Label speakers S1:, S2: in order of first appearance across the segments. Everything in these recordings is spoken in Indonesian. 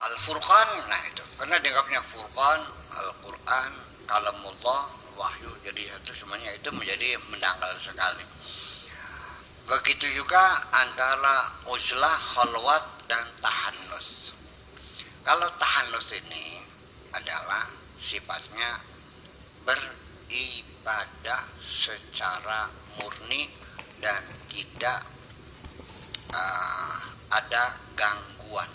S1: Al-Furqan, nah itu karena dianggapnya Furqan, Al-Quran, kalamullah, wahyu, jadi itu semuanya itu menjadi mendangkal sekali. Begitu juga antara uzlah, khalwat, dan tahannus. Kalau tahannus ini adalah sifatnya beribadah secara murni dan tidak ada gangguan.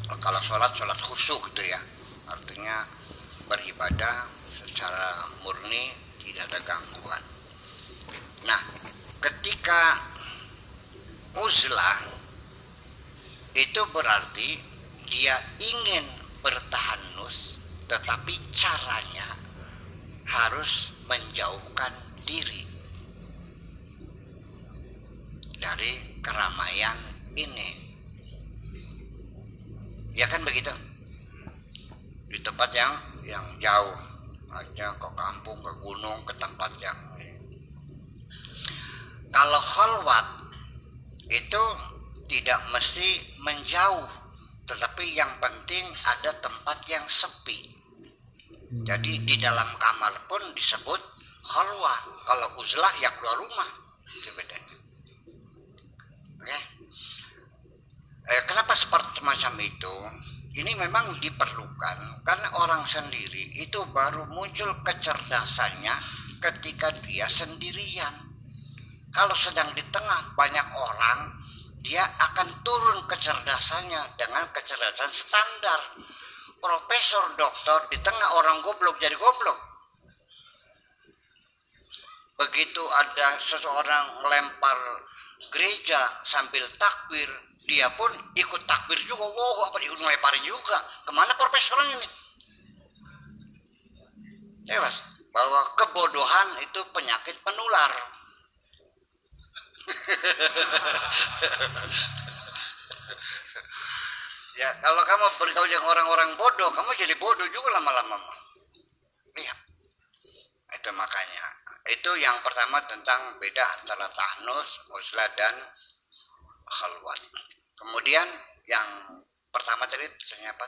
S1: Kalau sholat khusyuk gitu ya, artinya beribadah secara murni, tidak ada gangguan. Nah, ketika uzlah itu berarti dia ingin bertahanus, tetapi caranya harus menjauhkan diri dari keramaian ini. Ya kan begitu? Di tempat yang jauh aja, ke kampung, ke gunung, ke tempat yang. Kalau khalwat itu tidak mesti menjauh, tetapi yang penting ada tempat yang sepi. Jadi di dalam kamar pun disebut khalwah. Kalau uzlah ya keluar rumah, itu bedanya. Oke? Kenapa seperti semacam itu? Ini memang diperlukan karena orang sendiri itu baru muncul kecerdasannya ketika dia sendirian. Kalau sedang di tengah banyak orang, dia akan turun kecerdasannya dengan kecerdasan standar. Profesor, doktor, di tengah orang goblok jadi goblok. Begitu ada seseorang melempar gereja sambil takbir, dia pun ikut takbir juga. Wow, apa ikut ngelemparin juga? Kemana profesornya ini? Jelas bahwa kebodohan itu penyakit penular. Ya, kalau kamu bergaul dengan orang-orang bodoh, kamu jadi bodoh juga lama-lama. Lihat. Itu makanya. Itu yang pertama tentang beda antara tahnus, uzlah, dan khalwat. Kemudian yang pertama tadi pesannya apa?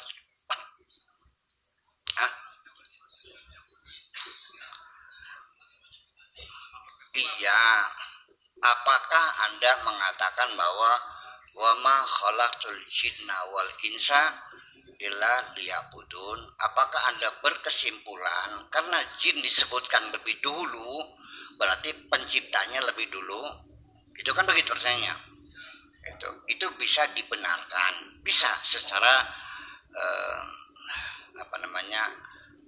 S1: Hah? Iya. Apakah Anda mengatakan bahwa wa ma khalaqtul jinna wal insa illa liya'budun? Apakah Anda berkesimpulan karena jin disebutkan lebih dulu berarti penciptanya lebih dulu? Itu kan begitu pertanyaannya. Itu bisa dibenarkan, bisa secara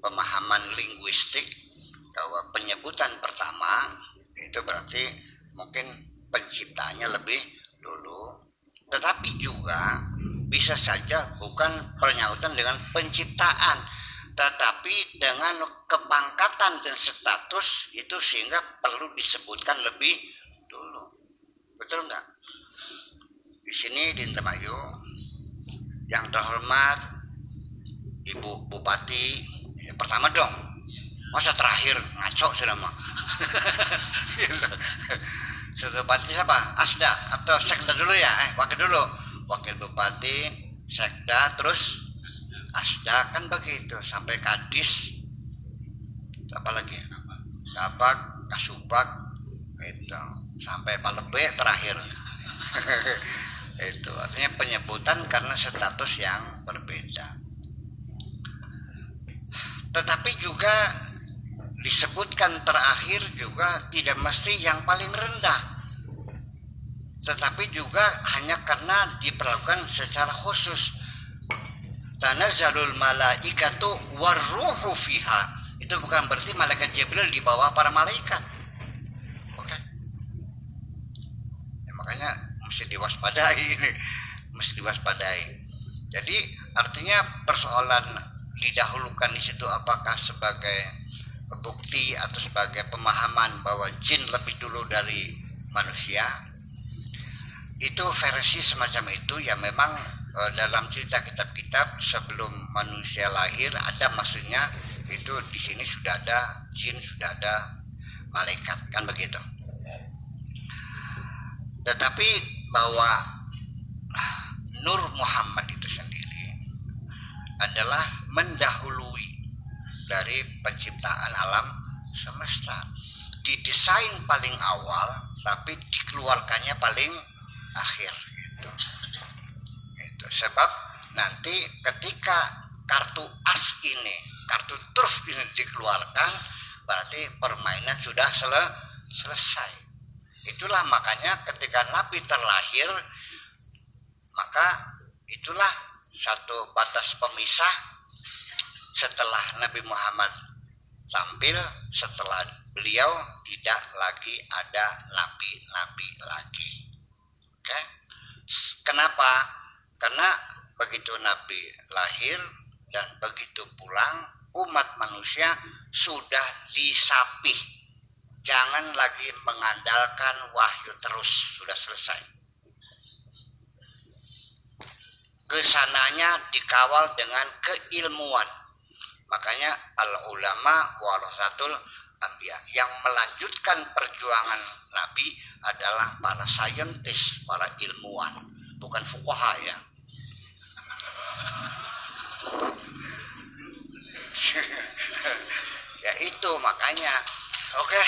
S1: pemahaman linguistik bahwa penyebutan pertama itu berarti mungkin penciptanya lebih dulu, tetapi juga bisa saja bukan penyautan dengan penciptaan, tetapi dengan kepangkatan dan status itu sehingga perlu disebutkan lebih dulu. Betul nggak? Di sini di Indramayu yang terhormat Ibu Bupati ya, pertama dong, masa terakhir ngaco sudah mah. Bupati siapa? Asda atau Sekda dulu ya? Wakil dulu. Wakil Bupati, Sekda, terus Asda, kan begitu sampai Kadis, apa lagi? Kabak, Kasubag, itu sampai Palebe terakhir. Itu artinya penyebutan karena status yang berbeda. Tetapi juga disebutkan terakhir juga tidak mesti yang paling rendah, tetapi juga hanya karena diperlakukan secara khusus. Tanazzalul malaikatu warruhu fiha, itu bukan berarti malaikat Jibril di bawah para malaikat. Oke. Ya, makanya mesti diwaspadai ini, mesti diwaspadai. Jadi artinya persoalan didahulukan di situ apakah sebagai bukti atau sebagai pemahaman bahwa jin lebih dulu dari manusia, itu versi semacam itu ya memang dalam cerita kitab-kitab sebelum manusia lahir ada maksudnya itu di sini sudah ada jin, sudah ada malaikat, kan begitu. Tetapi bahwa Nur Muhammad itu sendiri adalah mendahului dari penciptaan alam semesta. Didesain paling awal tapi dikeluarkannya paling akhir gitu. Itu sebab nanti ketika kartu as ini, kartu truf ini dikeluarkan, berarti permainan sudah selesai. Itulah makanya ketika Nabi terlahir, maka itulah satu batas pemisah. Setelah Nabi Muhammad tampil, setelah beliau tidak lagi ada nabi-nabi lagi. Oke? Kenapa? Karena begitu Nabi lahir dan begitu pulang, umat manusia sudah disapih. Jangan lagi mengandalkan wahyu terus, sudah selesai. Kesananya dikawal dengan keilmuan. Makanya al-ulama warasatul anbiya, yang melanjutkan perjuangan Nabi adalah para saintis, para ilmuwan, bukan fuqaha ya. Ya itu makanya. Oke.